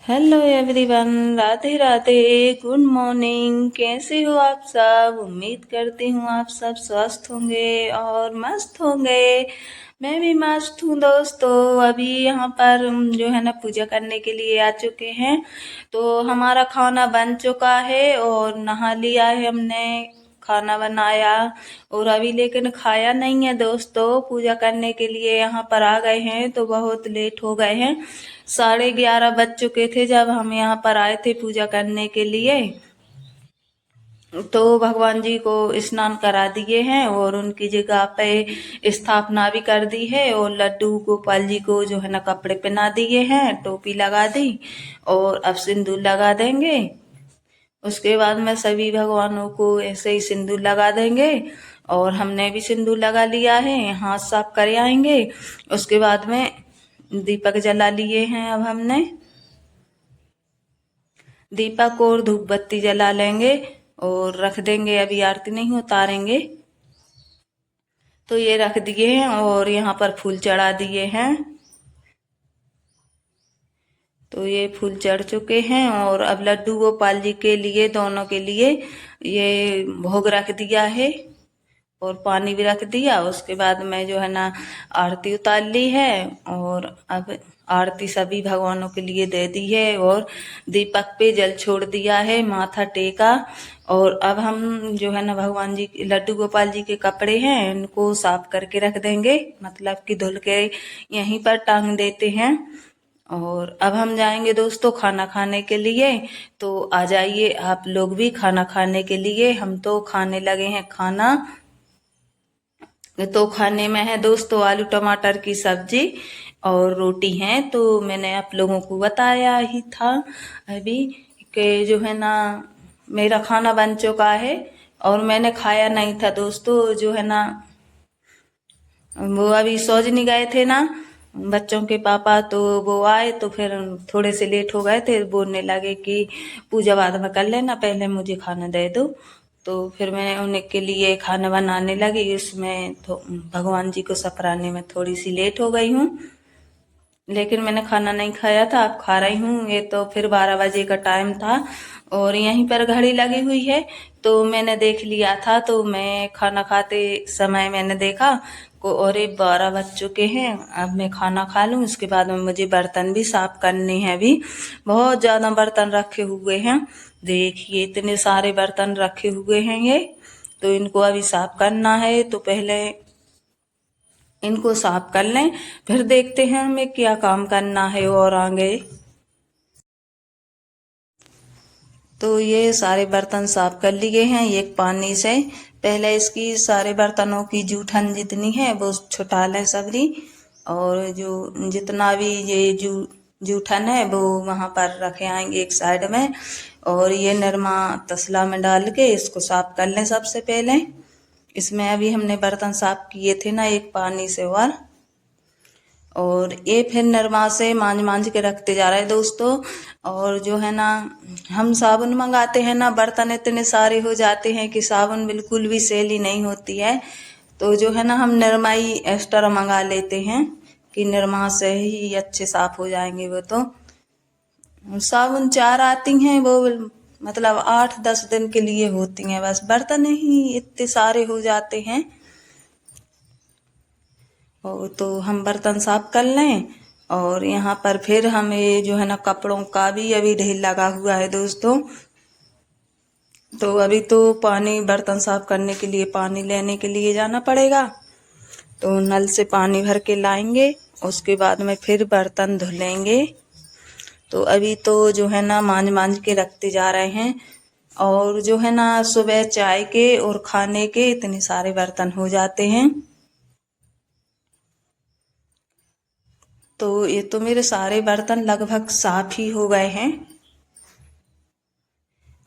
Hello everyone, Radhe Radhe, good morning. कैसे हो आप सब? उम्मीद करती हूँ आप सब स्वस्थ होंगे और मस्त होंगे। मैं भी मस्त हूँ दोस्तों। अभी यहाँ पर जो है ना पूजा करने के लिए आ चुके हैं। तो हमारा खाना बन चुका है और नहा लिया है हमने, खाना बनाया और अभी लेकिन खाया नहीं है दोस्तों। पूजा करने के लिए यहाँ पर आ गए हैं तो बहुत लेट हो गए हैं। 11:30 बज चुके थे जब हम यहाँ पर आए थे पूजा करने के लिए। तो भगवान जी को स्नान करा दिए हैं और उनकी जगह पे स्थापना भी कर दी है और लड्डू गोपाल जी को जो है ना कपड़े पहना दिए हैं, टोपी लगा दी और अब सिंदूर लगा देंगे। उसके बाद में सभी भगवानों को ऐसे ही सिंदूर लगा देंगे और हमने भी सिंदूर लगा लिया है, हाथ साफ कर आएंगे। उसके बाद में दीपक जला लिए हैं। अब हमने दीपक और धूप बत्ती जला लेंगे और रख देंगे। अभी आरती नहीं उतारेंगे। तो ये रख दिए हैं और यहाँ पर फूल चढ़ा दिए हैं। तो ये फूल चढ़ चुके हैं और अब लड्डू गोपाल जी के लिए, दोनों के लिए ये भोग रख दिया है और पानी भी रख दिया। उसके बाद में जो है ना आरती उतार ली है और अब आरती सभी भगवानों के लिए दे दी है और दीपक पे जल छोड़ दिया है, माथा टेका। और अब हम जो है ना भगवान जी, लड्डू गोपाल जी के कपड़े हैं उनको साफ करके रख देंगे, मतलब कि धुल के यहीं पर टांग देते हैं। और अब हम जाएंगे दोस्तों खाना खाने के लिए। तो आ जाइए आप लोग भी खाना खाने के लिए। हम तो खाने लगे हैं खाना। तो खाने में है दोस्तों आलू टमाटर की सब्जी और रोटी है। तो मैंने आप लोगों को बताया ही था अभी कि जो है ना मेरा खाना बन चुका है और मैंने खाया नहीं था दोस्तों। जो है ना वो अभी सौजनी गए थे ना बच्चों के पापा, तो वो आए तो फिर थोड़े से लेट हो गए थे। बोलने लगे कि पूजा बाद में कर लेना, पहले मुझे खाना दे दो। तो फिर मैं उन्हें के लिए खाना बनाने लगी। इसमें तो भगवान जी को सपराने में थोड़ी सी लेट हो गई हूँ, लेकिन मैंने खाना नहीं खाया था, अब खा रही हूँ। ये तो फिर 12 बजे का टाइम था और यहीं पर घड़ी लगी हुई है। तो मैंने देख लिया था, तो मैं खाना खाते समय मैंने देखा को और 12 बज चुके हैं। अब मैं खाना खा लूँ, उसके बाद में मुझे बर्तन भी साफ करने हैं। अभी बहुत ज़्यादा बर्तन रखे हुए हैं, देखिए इतने सारे बर्तन रखे हुए हैं ये। तो इनको अभी साफ करना है। तो पहले इनको साफ कर लें, फिर देखते हैं हमें क्या काम करना है और आगे। तो ये सारे बर्तन साफ कर लिए हैं एक पानी से। पहले इसकी सारे बर्तनों की जूठन जितनी है वो छुटा लें सबरी, और जो जितना भी ये जूठन है वो वहाँ पर रखे आएंगे एक साइड में। और ये निरमा तसला में डाल के इसको साफ कर लें सबसे पहले। इसमें अभी हमने बर्तन साफ किए थे ना एक पानी से, और ये फिर निरमा से मांझ मांझ के रखते जा रहे हैं दोस्तों। और जो है ना हम साबुन मंगाते हैं ना, बर्तन इतने सारे हो जाते हैं कि साबुन बिल्कुल भी सेल ही नहीं होती है। तो जो है ना हम निरमा ही एक्स्ट्रा मंगा लेते हैं कि निरमा से ही अच्छे साफ हो जाएंगे। वो तो साबुन 4 आती हैं, वो मतलब 8-10 दिन के लिए होती हैं, बस बर्तन ही इतने सारे हो जाते हैं। और तो हम बर्तन साफ कर लें। और यहाँ पर फिर हमें जो है ना कपड़ों का भी अभी ढेर लगा हुआ है दोस्तों। तो अभी तो पानी, बर्तन साफ करने के लिए पानी लेने के लिए जाना पड़ेगा। तो नल से पानी भर के लाएंगे, उसके बाद में फिर बर्तन धुलेंगे। तो अभी तो जो है ना मांझ मांझ के रखते जा रहे हैं। और जो है ना सुबह चाय के और खाने के इतने सारे बर्तन हो जाते हैं। तो ये तो मेरे सारे बर्तन लगभग साफ ही हो गए हैं।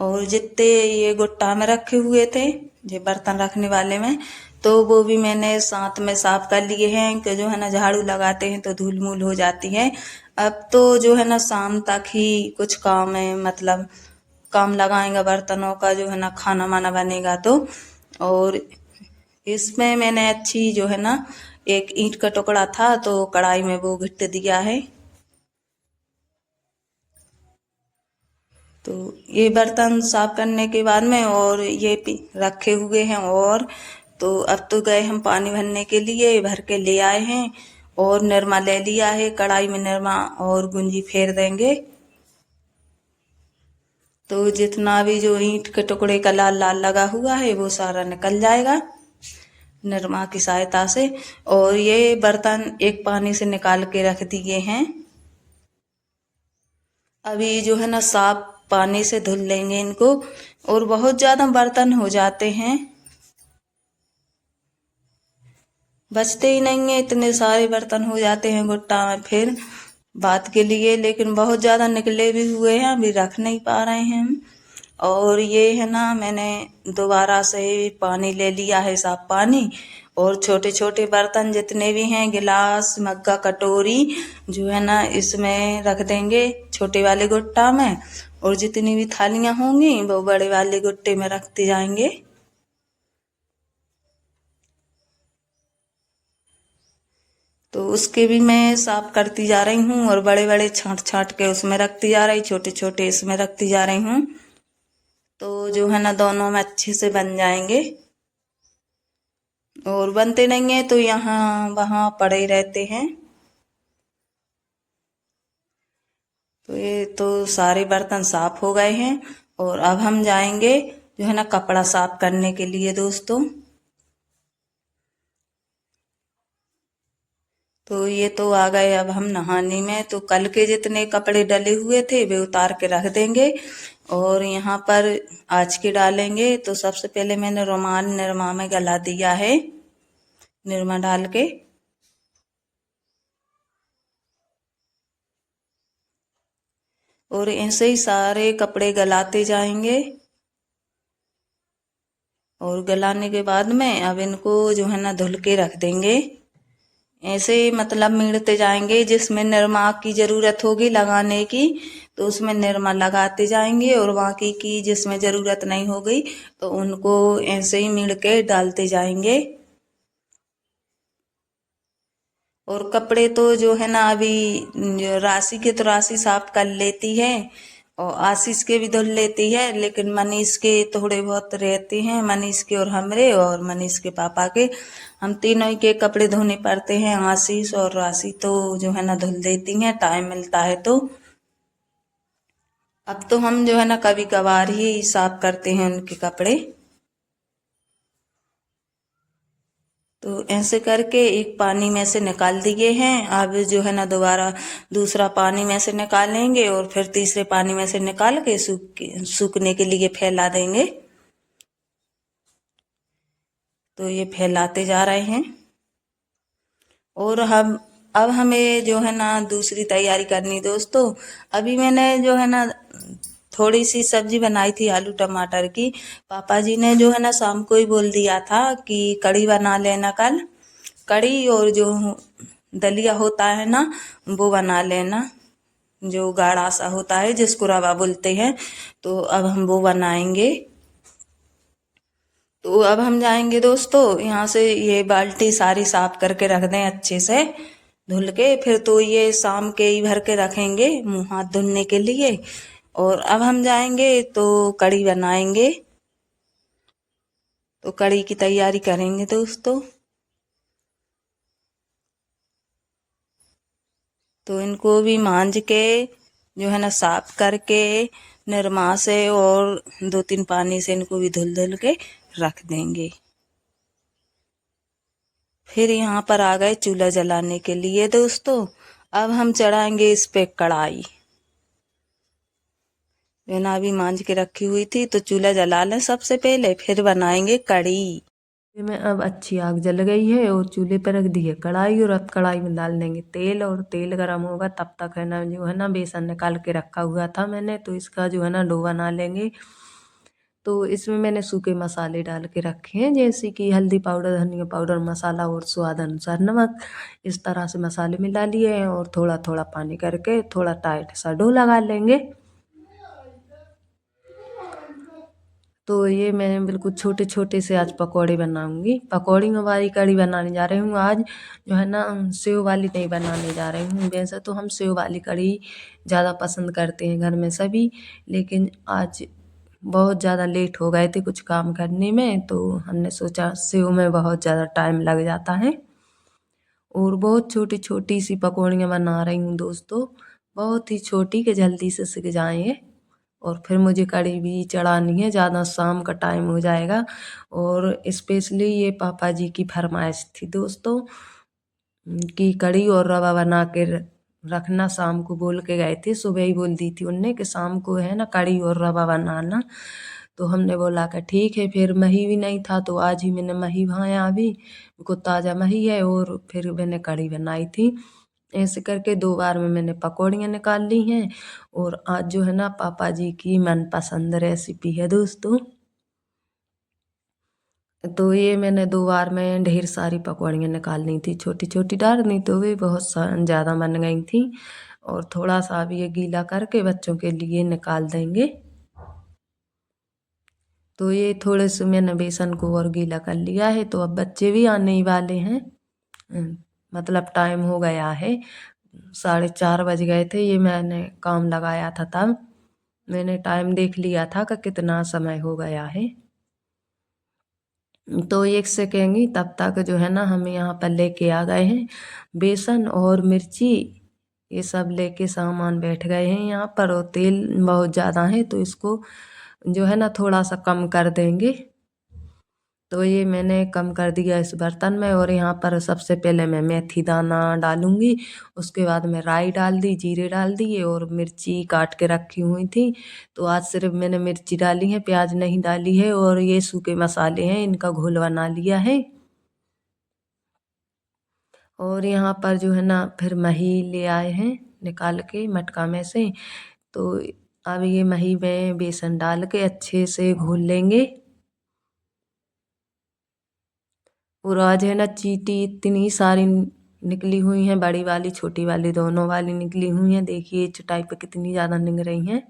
और जितने ये गुट्टा में रखे हुए थे ये बर्तन रखने वाले में, तो वो भी मैंने साथ में साफ कर लिए हैं कि जो है ना झाड़ू लगाते हैं तो धूल मूल हो जाती है। अब तो जो है ना शाम तक ही कुछ काम है, मतलब काम लगाएंगे बर्तनों का, जो है ना खाना वाना बनेगा तो। और इसमें मैंने अच्छी जो है ना एक ईंट का टुकड़ा था तो कढ़ाई में वो घिट दिया है। तो ये बर्तन साफ करने के बाद में और ये रखे हुए हैं। और तो अब तो गए हम पानी भरने के लिए, भर के ले आए हैं और निरमा ले लिया है। कढ़ाई में निरमा और गुंजी फेर देंगे तो जितना भी जो ईंट के टुकड़े का लाल लाल लगा हुआ है वो सारा निकल जाएगा निरमा की सहायता से। और ये बर्तन एक पानी से निकाल के रख दिए हैं। अभी जो है ना साफ पानी से धुल लेंगे इनको। और बहुत ज्यादा बर्तन हो जाते हैं, बचते ही नहीं है, इतने सारे बर्तन हो जाते हैं गुट्टा में फिर बात के लिए। लेकिन बहुत ज्यादा निकले भी हुए हैं, अभी रख नहीं पा रहे हैं हम। और ये है ना मैंने दोबारा से पानी ले लिया है, साफ पानी। और छोटे छोटे बर्तन जितने भी हैं, गिलास मग्गा कटोरी जो है ना इसमें रख देंगे छोटे वाले गुट्टा में। और जितनी भी थालियां होंगी वो बड़े वाले गुट्टे में रखते जाएंगे। तो उसके भी मैं साफ करती जा रही हूँ और बड़े बड़े छांट छांट के उसमें रखती जा रही, छोटे छोटे इसमें रखती जा रही हूँ। तो जो है ना दोनों में अच्छे से बन जाएंगे। और बनते नहीं है तो यहाँ वहाँ पड़े रहते हैं। तो ये तो सारे बर्तन साफ हो गए हैं। और अब हम जाएंगे जो है ना कपड़ा साफ करने के लिए दोस्तों। तो ये तो आ गए अब हम नहाने में। तो कल के जितने कपड़े डले हुए थे वे उतार के रख देंगे और यहाँ पर आज के डालेंगे। तो सबसे पहले मैंने रुमाल निरमा में गला दिया है, निरमा डाल के। और ऐसे ही सारे कपड़े गलाते जाएंगे। और गलाने के बाद में अब इनको जो है ना धुल के रख देंगे। ऐसे मतलब मिड़ते जाएंगे, जिसमें निरमा की जरूरत होगी लगाने की तो उसमें निरमा लगाते जाएंगे। और बाकी की जिसमें जरूरत नहीं होगी तो उनको ऐसे ही मिड़ के डालते जाएंगे। और कपड़े तो जो है ना अभी राशि के तो राशि साफ कर लेती है और आशीष के भी धुल लेती है। लेकिन मनीष के थोड़े बहुत रहते हैं, मनीष के और हमरे और मनीष के पापा के। हम तीनों ही के कपड़े धोने पड़ते हैं। आशीष और राशि तो जो है ना धुल देती हैं टाइम मिलता है तो। अब तो हम जो है ना कभी कभार ही साफ करते हैं उनके कपड़े। तो ऐसे करके एक पानी में से निकाल दिए हैं। अब जो है ना दोबारा दूसरा पानी में से निकालेंगे और फिर तीसरे पानी में से निकाल के सूखने के लिए फैला देंगे। तो ये फैलाते जा रहे हैं। और हम अब हमें जो है ना दूसरी तैयारी करनी दोस्तों। अभी मैंने जो है ना थोड़ी सी सब्जी बनाई थी आलू टमाटर की। पापा जी ने जो है ना शाम को ही बोल दिया था कि कढ़ी बना लेना कल। कढ़ी और जो दलिया होता है ना वो बना लेना, जो गाढ़ा सा होता है जिसको रवा बोलते हैं। तो अब हम वो बनाएंगे। तो अब हम जाएंगे दोस्तों यहाँ से, ये बाल्टी सारी साफ करके रख दें अच्छे से धुल के। फिर तो ये शाम के ही भर के रखेंगे मुंह हाथ धुलने के लिए। और अब हम जाएंगे तो कढ़ी बनाएंगे। तो कढ़ी की तैयारी करेंगे दोस्तों। तो इनको भी मांज के जो है ना साफ करके निरमा से और 2-3 पानी से इनको भी धुल धुल के रख देंगे। फिर यहाँ पर आ गए चूल्हा जलाने के लिए दोस्तों। अब हम चढ़ाएंगे इस पे कढ़ाई। ना भी मांज के रखी हुई थी तो चूल्हा जला लें सबसे पहले, फिर बनाएंगे कढ़ी। में अब अच्छी आग जल गई है और चूल्हे पर रख दी है कढ़ाई। और अब कढ़ाई में डाल देंगे तेल। और तेल गरम होगा तब तक है ना जो है ना बेसन निकाल के रखा हुआ था मैंने, तो इसका जो है ना डो बना लेंगे। तो इसमें मैंने सूखे मसाले डाल के रखे हैं, जैसे कि हल्दी पाउडर, धनिया पाउडर, मसाला और स्वाद अनुसार नमक। इस तरह से मसाले मिला लिए हैं और थोड़ा थोड़ा पानी करके थोड़ा टाइट सा डो लगा लेंगे। तो ये मैं बिल्कुल छोटे छोटे से आज पकौड़े बनाऊंगी। पकौड़ियों वाली कढ़ी बनाने जा रही हूँ आज। जो है ना, सेव वाली नहीं बनाने जा रही हूँ। वैसे तो हम सेव वाली कढ़ी ज़्यादा पसंद करते हैं घर में सभी, लेकिन आज बहुत ज़्यादा लेट हो गए थे कुछ काम करने में, तो हमने सोचा सेव में बहुत ज़्यादा टाइम लग जाता है। और बहुत छोटी छोटी सी पकौड़ियाँ बना रही हूँ दोस्तों, बहुत ही छोटी कि जल्दी से सिक जाएंगे। और फिर मुझे कढ़ी भी चढ़ानी है, ज़्यादा शाम का टाइम हो जाएगा। और स्पेशली ये पापा जी की फरमाइश थी दोस्तों कि कढ़ी और रवा बना के रखना, शाम को बोल के गए थे। सुबह ही बोल दी थी उनने कि शाम को है ना कढ़ी और रवा बनाना। तो हमने बोला कि ठीक है। फिर मही भी नहीं था तो आज ही मैंने मही भाया, अभी को ताज़ा मही है, और फिर मैंने कढ़ी बनाई थी। ऐसे करके 2 बार में मैंने पकौड़ियाँ निकाल ली हैं। और आज जो है ना पापा जी की मनपसंद रेसिपी है दोस्तों। तो ये मैंने 2 बार में ढेर सारी पकौड़ियाँ निकाल ली थी, छोटी छोटी डालनी तो वे बहुत ज़्यादा बन गई थी। और थोड़ा सा अब ये गीला करके बच्चों के लिए निकाल देंगे। तो ये थोड़े से मैंने बेसन को और गीला कर लिया है। तो अब बच्चे भी आने ही वाले हैं। मतलब टाइम हो गया है, 4:30 बज गए थे। ये मैंने काम लगाया था तब मैंने टाइम देख लिया था कि कितना समय हो गया है। तो एक सेकेंड तब तक जो है ना हम यहाँ पर लेके आ गए हैं बेसन और मिर्ची, ये सब लेके सामान बैठ गए हैं यहाँ पर। और तेल बहुत ज़्यादा है तो इसको जो है ना थोड़ा सा कम कर देंगे। तो ये मैंने कम कर दिया इस बर्तन में। और यहाँ पर सबसे पहले मैं मेथी दाना डालूंगी, उसके बाद मैं राई डाल दी, जीरे डाल दिए, और मिर्ची काट के रखी हुई थी। तो आज सिर्फ मैंने मिर्ची डाली है, प्याज नहीं डाली है। और ये सूखे मसाले हैं, इनका घोल बना लिया है। और यहाँ पर जो है ना फिर मही ले आए हैं निकाल के मटका में से। तो अब ये मही में बेसन डाल के अच्छे से घोल लेंगे। और आज है ना चींटी इतनी सारी निकली हुई हैं, बड़ी वाली छोटी वाली दोनों वाली निकली हुई हैं। देखिए चटाई पे कितनी ज़्यादा निकल रही हैं,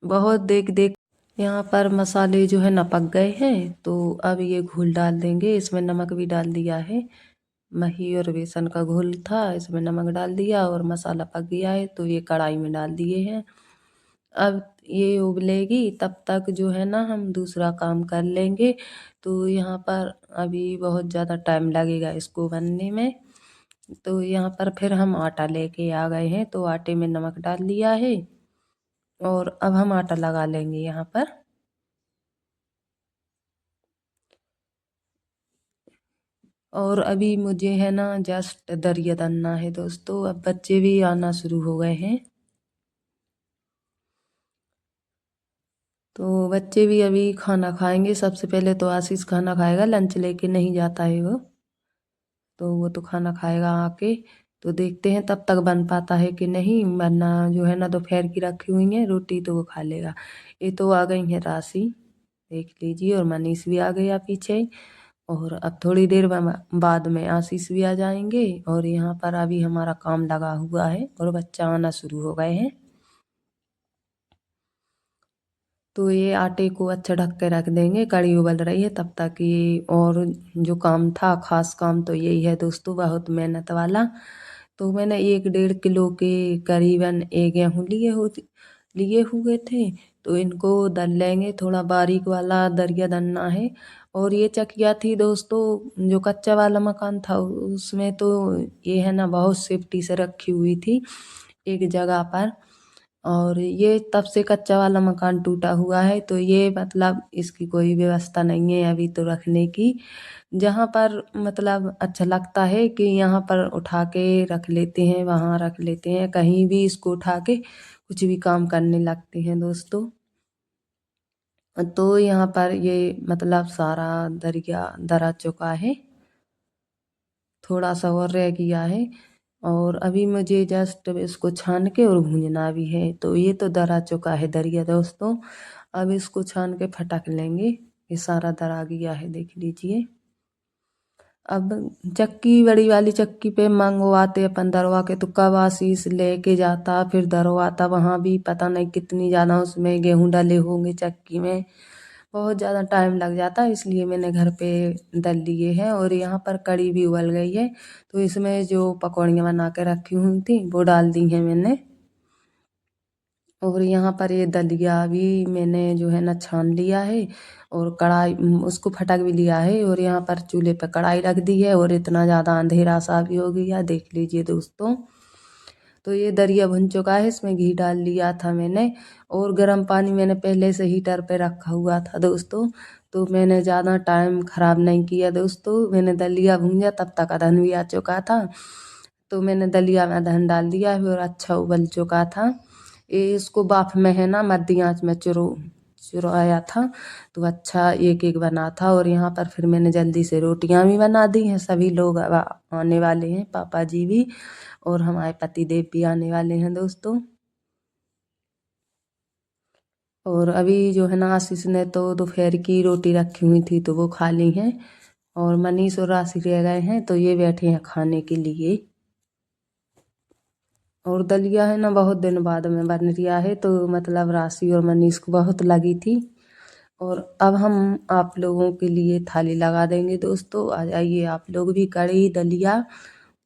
बहुत देख देख। यहाँ पर मसाले जो है ना पक गए हैं। तो अब ये घोल डाल देंगे, इसमें नमक भी डाल दिया है। मही और बेसन का घोल था, इसमें नमक डाल दिया और मसाला पक गया है तो ये कढ़ाई में डाल दिए हैं। अब ये उबलेगी तब तक जो है ना हम दूसरा काम कर लेंगे। तो यहाँ पर अभी बहुत ज़्यादा टाइम लगेगा इसको बनने में। तो यहाँ पर फिर हम आटा लेके आ गए हैं, तो आटे में नमक डाल दिया है। और अब हम आटा लगा लेंगे यहाँ पर। और अभी मुझे है ना जस्ट दरिया दलना है दोस्तों। अब बच्चे भी आना शुरू हो गए हैं, तो बच्चे भी अभी खाना खाएंगे। सबसे पहले तो आशीष खाना खाएगा, लंच लेके नहीं जाता है वो, तो वो तो खाना खाएगा आके। तो देखते हैं तब तक बन पाता है कि नहीं, वरना जो है ना दोपहर की रखी हुई है रोटी तो वो खा लेगा। ये तो आ गई है राशि, देख लीजिए, और मनीष भी आ गया पीछे। और अब थोड़ी देर बाद में आशीष भी आ जाएंगे। और यहाँ पर अभी हमारा काम लगा हुआ है और बच्चा आना शुरू हो गए हैं। तो ये आटे को अच्छा ढक के रख देंगे, कढ़ी उबल रही है तब तक ये। और जो काम था, खास काम तो यही है दोस्तों, बहुत मेहनत वाला। तो मैंने 1-1.5 किलो के करीबन गेहूँ लिए हुए थे। तो इनको दल लेंगे, थोड़ा बारीक वाला दरिया दलना है। और ये चकिया थी दोस्तों, जो कच्चा वाला मकान था उसमें तो ये है ना बहुत सेफ्टी से रखी हुई थी एक जगह पर। और ये तब से कच्चा वाला मकान टूटा हुआ है, तो ये मतलब इसकी कोई व्यवस्था नहीं है अभी तो रखने की। जहाँ पर मतलब अच्छा लगता है कि यहाँ पर उठा के रख लेते हैं, वहाँ रख लेते हैं, कहीं भी इसको उठा के कुछ भी काम करने लगते हैं दोस्तों। तो यहाँ पर ये मतलब सारा दरिया दरा चुका है, थोड़ा सा और रह गया है। और अभी मुझे जस्ट इसको छान के और भूनना भी है। तो ये तो दरा चुका है दरिया दोस्तों, अब इसको छान के फटक लेंगे। ये सारा दरा गया है, देख लीजिए। अब चक्की बड़ी वाली चक्की पे मंगवाते अपन दरवा के, तो कब आशीष लेके जाता फिर दरवाता, वहाँ भी पता नहीं कितनी ज़्यादा उसमें गेहूँ डले होंगे चक्की में, बहुत ज़्यादा टाइम लग जाता। इसलिए मैंने घर पे दल लिए हैं। और यहाँ पर कढ़ी भी उबल गई है, तो इसमें जो पकौड़ियाँ बना के रखी हुई थी वो डाल दी हैं मैंने। और यहाँ पर ये दलिया भी मैंने जो है ना छान लिया है, और कढ़ाई उसको फटक भी लिया है, और यहाँ पर चूल्हे पर कढ़ाई रख दी है। और इतना ज़्यादा अंधेरा सा भी हो गया, देख लीजिए दोस्तों। तो ये दलिया भुन चुका है, इसमें घी डाल लिया था मैंने, और गर्म पानी मैंने पहले से हीटर पे रखा हुआ था दोस्तों। तो मैंने ज़्यादा टाइम ख़राब नहीं किया दोस्तों, मैंने दलिया भूंजा तब तक अदहन भी आ चुका था। तो मैंने दलिया में अदहन डाल दिया है और अच्छा उबल चुका था। ये इसको बाफ में है ना मध्य आंच में चुराया था, तो अच्छा एक एक बना था। और यहाँ पर फिर मैंने जल्दी से रोटियां भी बना दी हैं, सभी लोग अब आने वाले हैं, पापा जी भी और हमारे पति देव भी आने वाले हैं दोस्तों। और अभी जो है ना आशीष ने तो दोपहर की रोटी रखी हुई थी तो वो खा ली हैं, और मनीष और राशि रह गए हैं, तो ये बैठे हैं खाने के लिए। और दलिया है ना बहुत दिन बाद में बन रिया है, तो मतलब राशि और मनीष को बहुत लगी थी। और अब हम आप लोगों के लिए थाली लगा देंगे दोस्तों, आ जाइए आप लोग भी। कढ़ी दलिया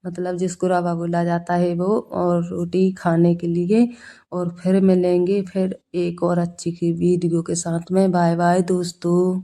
मतलब जिसको रवा बोला जाता है वो, और रोटी खाने के लिए। और फिर मिलेंगे फिर एक और अच्छी की वीडियो के साथ में। बाय बाय दोस्तों।